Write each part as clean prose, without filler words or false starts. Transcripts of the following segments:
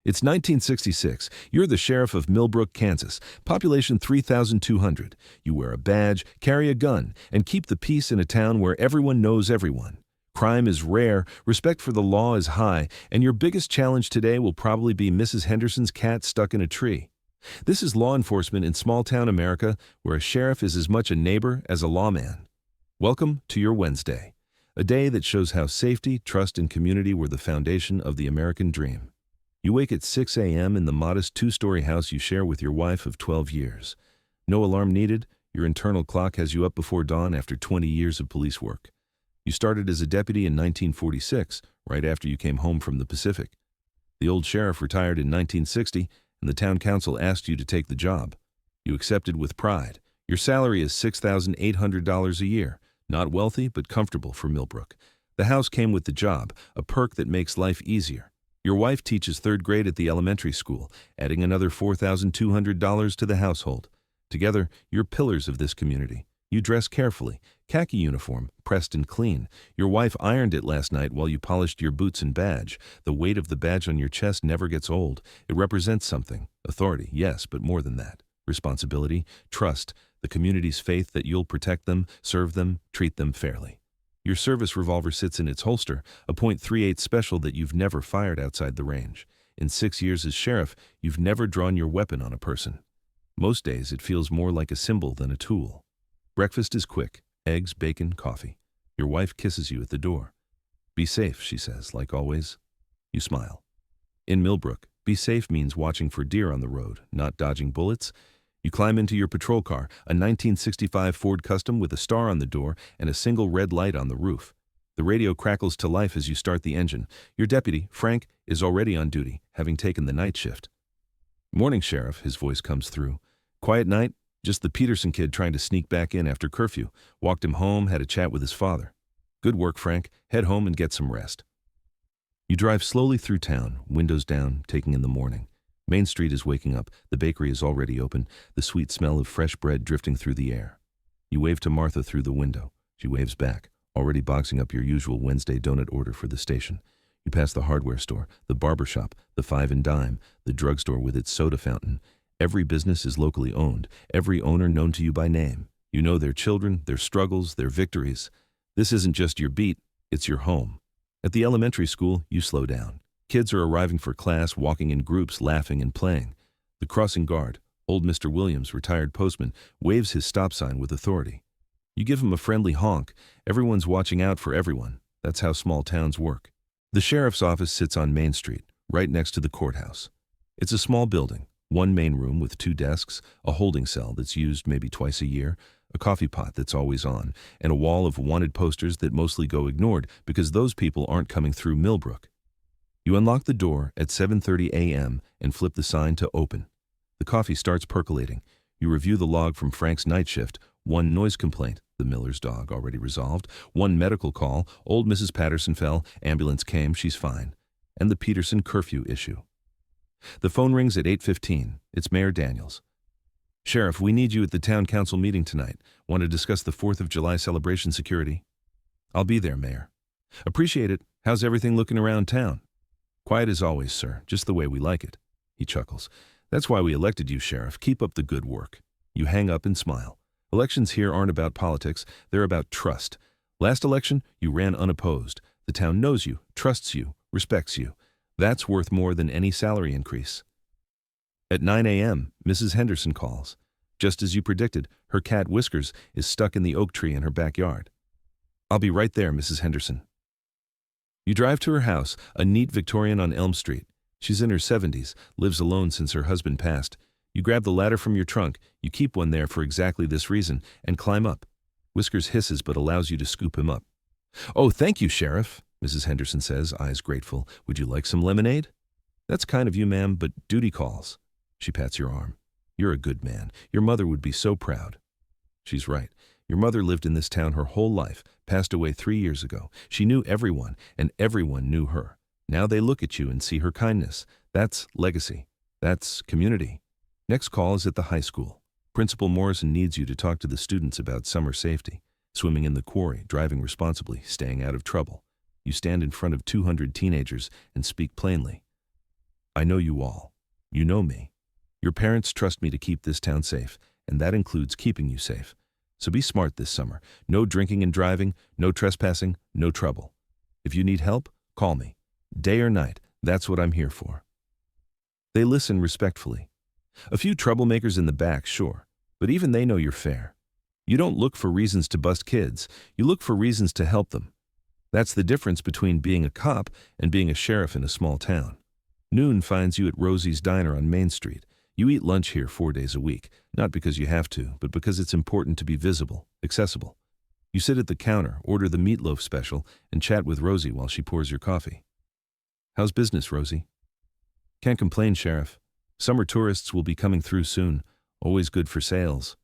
It's 1966. You're the sheriff of Millbrook, Kansas, population 3,200. You wear a badge, carry a gun, and keep the peace in a town where everyone knows everyone. Crime is rare, respect for the law is high, and your biggest challenge today will probably be Mrs. Henderson's cat stuck in a tree. This is law enforcement in small-town America, where a sheriff is as much a neighbor as a lawman. Welcome to your Wednesday, a day that shows how safety, trust, and community were the foundation of the American dream. You wake at 6 a.m. in the modest two-story house you share with your wife of 12 years. No alarm needed, your internal clock has you up before dawn after 20 years of police work. You started as a deputy in 1946, right after you came home from the Pacific. The old sheriff retired in 1960, and the town council asked you to take the job. You accepted with pride. Your salary is $6,800 a year, not wealthy but comfortable for Millbrook. The house came with the job, a perk that makes life easier. Your wife teaches third grade at the elementary school, adding another $4,200 to the household. Together, you're pillars of this community. You dress carefully, khaki uniform, pressed and clean. Your wife ironed it last night while you polished your boots and badge. The weight of the badge on your chest never gets old. It represents something. Authority, yes, but more than that. Responsibility, trust, the community's faith that you'll protect them, serve them, treat them fairly. Your service revolver sits in its holster, a .38 special that you've never fired outside the range. In 6 years as sheriff, you've never drawn your weapon on a person. Most days, it feels more like a symbol than a tool. Breakfast is quick: eggs, bacon, coffee. Your wife kisses you at the door. Be safe, she says, like always. You smile. In Millbrook, be safe means watching for deer on the road, not dodging bullets. You climb into your patrol car, a 1965 Ford Custom with a star on the door and a single red light on the roof. The radio crackles to life as you start the engine. Your deputy, Frank, is already on duty, having taken the night shift. Morning, Sheriff, his voice comes through. Quiet night? Just the Peterson kid trying to sneak back in after curfew. Walked him home, had a chat with his father. Good work, Frank. Head home and get some rest. You drive slowly through town, windows down, taking in the morning. Main Street is waking up. The bakery is already open, the sweet smell of fresh bread drifting through the air. You wave to Martha through the window. She waves back, already boxing up your usual Wednesday donut order for the station. You pass the hardware store, the barber shop, the Five and Dime, the drugstore with its soda fountain. Every business is locally owned, every owner known to you by name. You know their children, their struggles, their victories. This isn't just your beat, it's your home. At the elementary school, you slow down. Kids are arriving for class, walking in groups, laughing and playing. The crossing guard, old Mr. Williams, retired postman, waves his stop sign with authority. You give him a friendly honk. Everyone's watching out for everyone. That's how small towns work. The sheriff's office sits on Main Street, right next to the courthouse. It's a small building, one main room with 2 desks, a holding cell that's used maybe twice a year, a coffee pot that's always on, and a wall of wanted posters that mostly go ignored because those people aren't coming through Millbrook. You unlock the door at 7:30 a.m. and flip the sign to open. The coffee starts percolating. You review the log from Frank's night shift. 1 noise complaint, the miller's dog, already resolved. 1 medical call, old Mrs. Patterson fell, ambulance came, she's fine. And the Peterson curfew issue. The phone rings at 8:15. It's Mayor Daniels. Sheriff, we need you at the town council meeting tonight. Want to discuss the 4th of July celebration security? I'll be there, Mayor. Appreciate it. How's everything looking around town? Quiet as always, sir, just the way we like it. He chuckles. That's why we elected you, Sheriff. Keep up the good work. You hang up and smile. Elections here aren't about politics, they're about trust. Last election, you ran unopposed. The town knows you, trusts you, respects you. That's worth more than any salary increase. At 9 a.m., Mrs. Henderson calls. Just as you predicted, her cat Whiskers is stuck in the oak tree in her backyard. I'll be right there, Mrs. Henderson. You drive to her house, a neat Victorian on Elm Street. She's in her 70s, lives alone since her husband passed. You grab the ladder from your trunk, you keep one there for exactly this reason, and climb up. Whiskers hisses but allows you to scoop him up. Oh, thank you, Sheriff, Mrs. Henderson says, eyes grateful. Would you like some lemonade? That's kind of you, ma'am, but duty calls. She pats your arm. You're a good man. Your mother would be so proud. She's right. Your mother lived in this town her whole life, passed away 3 years ago. She knew everyone, and everyone knew her. Now they look at you and see her kindness. That's legacy. That's community. Next call is at the high school. Principal Morrison needs you to talk to the students about summer safety. Swimming in the quarry, driving responsibly, staying out of trouble. You stand in front of 200 teenagers and speak plainly. I know you all. You know me. Your parents trust me to keep this town safe, and that includes keeping you safe. So be smart this summer. No drinking and driving, no trespassing, no trouble. If you need help, call me. Day or night, that's what I'm here for. They listen respectfully. A few troublemakers in the back, sure, but even they know you're fair. You don't look for reasons to bust kids, you look for reasons to help them. That's the difference between being a cop and being a sheriff in a small town. Noon finds you at Rosie's Diner on Main Street. You eat lunch here 4 days a week, not because you have to, but because it's important to be visible, accessible. You sit at the counter, order the meatloaf special, and chat with Rosie while she pours your coffee. How's business, Rosie? Can't complain, Sheriff. Summer tourists will be coming through soon. Always good for sales.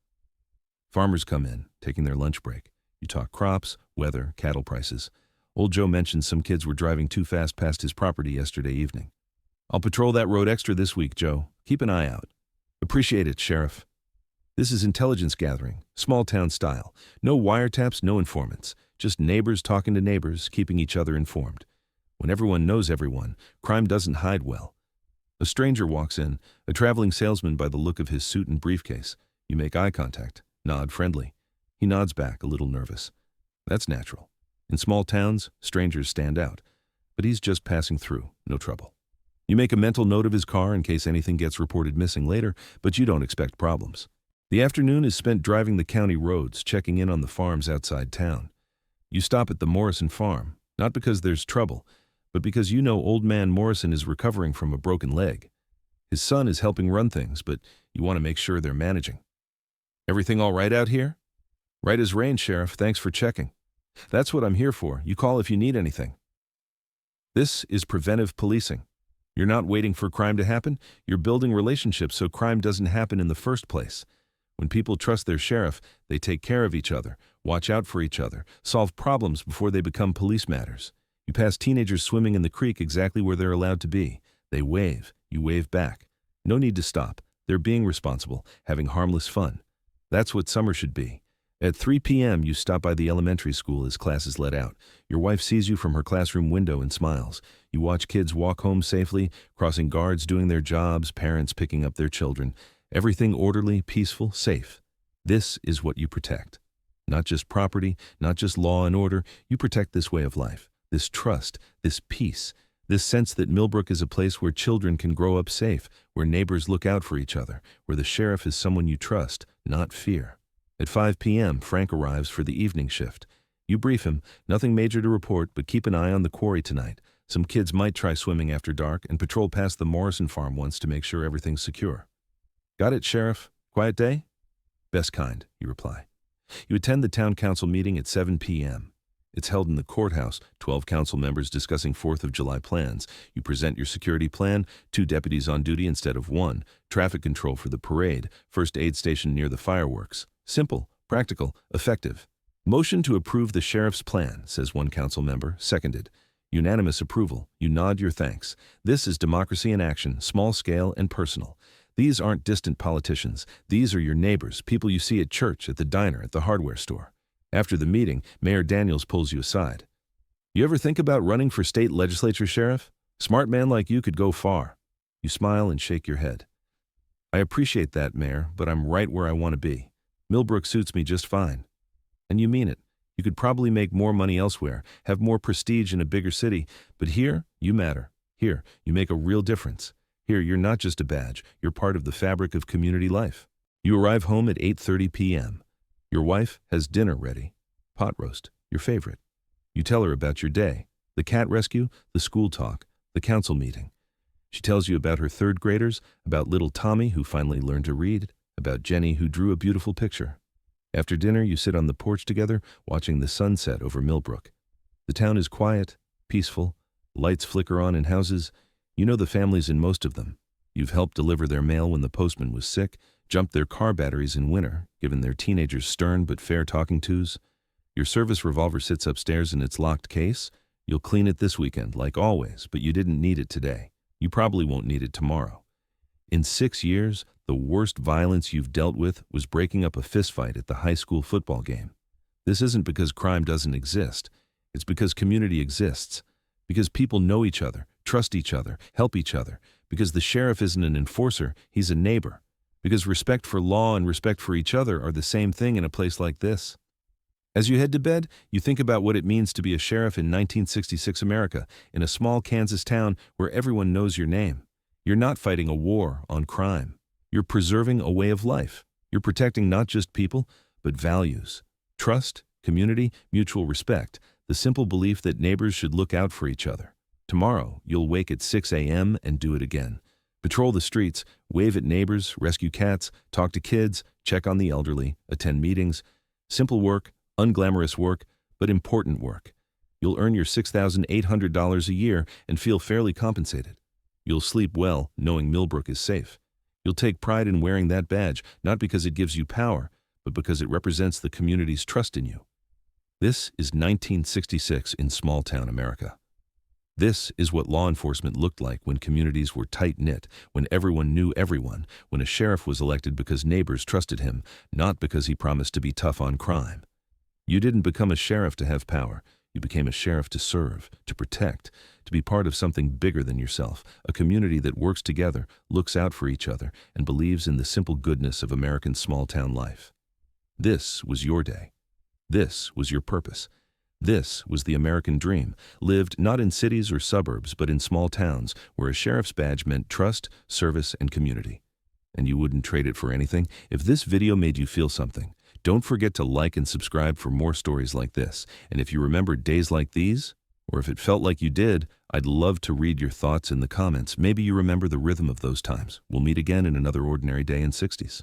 Farmers come in, taking their lunch break. You talk crops, weather, cattle prices. Old Joe mentioned some kids were driving too fast past his property yesterday evening. I'll patrol that road extra this week, Joe. Keep an eye out. Appreciate it, Sheriff. This is intelligence gathering, small town style. No wiretaps, no informants. Just neighbors talking to neighbors, keeping each other informed. When everyone knows everyone, crime doesn't hide well. A stranger walks in, a traveling salesman by the look of his suit and briefcase. You make eye contact, nod friendly. He nods back, a little nervous. That's natural. In small towns, strangers stand out. But he's just passing through, no trouble. You make a mental note of his car in case anything gets reported missing later, but you don't expect problems. The afternoon is spent driving the county roads, checking in on the farms outside town. You stop at the Morrison farm, not because there's trouble, but because you know old man Morrison is recovering from a broken leg. His son is helping run things, but you want to make sure they're managing. Everything all right out here? Right as rain, Sheriff. Thanks for checking. That's what I'm here for. You call if you need anything. This is preventive policing. You're not waiting for crime to happen. You're building relationships so crime doesn't happen in the first place. When people trust their sheriff, they take care of each other, watch out for each other, solve problems before they become police matters. You pass teenagers swimming in the creek exactly where they're allowed to be. They wave. You wave back. No need to stop. They're being responsible, having harmless fun. That's what summer should be. At 3 p.m., you stop by the elementary school as classes let out. Your wife sees you from her classroom window and smiles. You watch kids walk home safely, crossing guards doing their jobs, parents picking up their children. Everything orderly, peaceful, safe. This is what you protect. Not just property, not just law and order. You protect this way of life, this trust, this peace, this sense that Millbrook is a place where children can grow up safe, where neighbors look out for each other, where the sheriff is someone you trust, not fear. At 5 p.m., Frank arrives for the evening shift. You brief him, nothing major to report, but keep an eye on the quarry tonight. Some kids might try swimming after dark and patrol past the Morrison farm once to make sure everything's secure. Got it, Sheriff. Quiet day? Best kind, you reply. You attend the town council meeting at 7 p.m. It's held in the courthouse, 12 council members discussing 4th of July plans. You present your security plan, 2 deputies on duty instead of 1, traffic control for the parade, first aid station near the fireworks. Simple, practical, effective. Motion to approve the sheriff's plan, says one council member, seconded. Unanimous approval. You nod your thanks. This is democracy in action, small scale and personal. These aren't distant politicians. These are your neighbors, people you see at church, at the diner, at the hardware store. After the meeting, Mayor Daniels pulls you aside. You ever think about running for state legislature, Sheriff? Smart man like you could go far. You smile and shake your head. I appreciate that, Mayor, but I'm right where I want to be. Millbrook suits me just fine. And you mean it. You could probably make more money elsewhere, have more prestige in a bigger city, but here, you matter. Here, you make a real difference. Here, you're not just a badge, you're part of the fabric of community life. You arrive home at 8:30 p.m. Your wife has dinner ready. Pot roast, your favorite. You tell her about your day, the cat rescue, the school talk, the council meeting. She tells you about her third graders, about little Tommy who finally learned to read, about Jenny who drew a beautiful picture. After dinner, you sit on the porch together, watching the sunset over Millbrook. The town is quiet, peaceful, lights flicker on in houses. You know the families in most of them. You've helped deliver their mail when the postman was sick, jumped their car batteries in winter, given their teenagers stern but fair talking tos. Your service revolver sits upstairs in its locked case. You'll clean it this weekend, like always, but you didn't need it today. You probably won't need it tomorrow. In 6 years, the worst violence you've dealt with was breaking up a fistfight at the high school football game. This isn't because crime doesn't exist. It's because community exists. Because people know each other, trust each other, help each other. Because the sheriff isn't an enforcer, he's a neighbor. Because respect for law and respect for each other are the same thing in a place like this. As you head to bed, you think about what it means to be a sheriff in 1966 America, in a small Kansas town where everyone knows your name. You're not fighting a war on crime. You're preserving a way of life. You're protecting not just people, but values. Trust, community, mutual respect, the simple belief that neighbors should look out for each other. Tomorrow, you'll wake at 6 a.m. and do it again. Patrol the streets, wave at neighbors, rescue cats, talk to kids, check on the elderly, attend meetings. Simple work, unglamorous work, but important work. You'll earn your $6,800 a year and feel fairly compensated. You'll sleep well, knowing Millbrook is safe. You'll take pride in wearing that badge, not because it gives you power, but because it represents the community's trust in you. This is 1966 in small-town America. This is what law enforcement looked like when communities were tight-knit, when everyone knew everyone, when a sheriff was elected because neighbors trusted him, not because he promised to be tough on crime. You didn't become a sheriff to have power. You became a sheriff to serve, to protect, to be part of something bigger than yourself, a community that works together, looks out for each other, and believes in the simple goodness of American small-town life. This was your day. This was your purpose. This was the American dream, lived not in cities or suburbs, but in small towns where a sheriff's badge meant trust, service, and community. And you wouldn't trade it for anything? If this video made you feel something, don't forget to like and subscribe for more stories like this. And if you remember days like these, or if it felt like you did, I'd love to read your thoughts in the comments. Maybe you remember the rhythm of those times. We'll meet again in another ordinary day in 60s.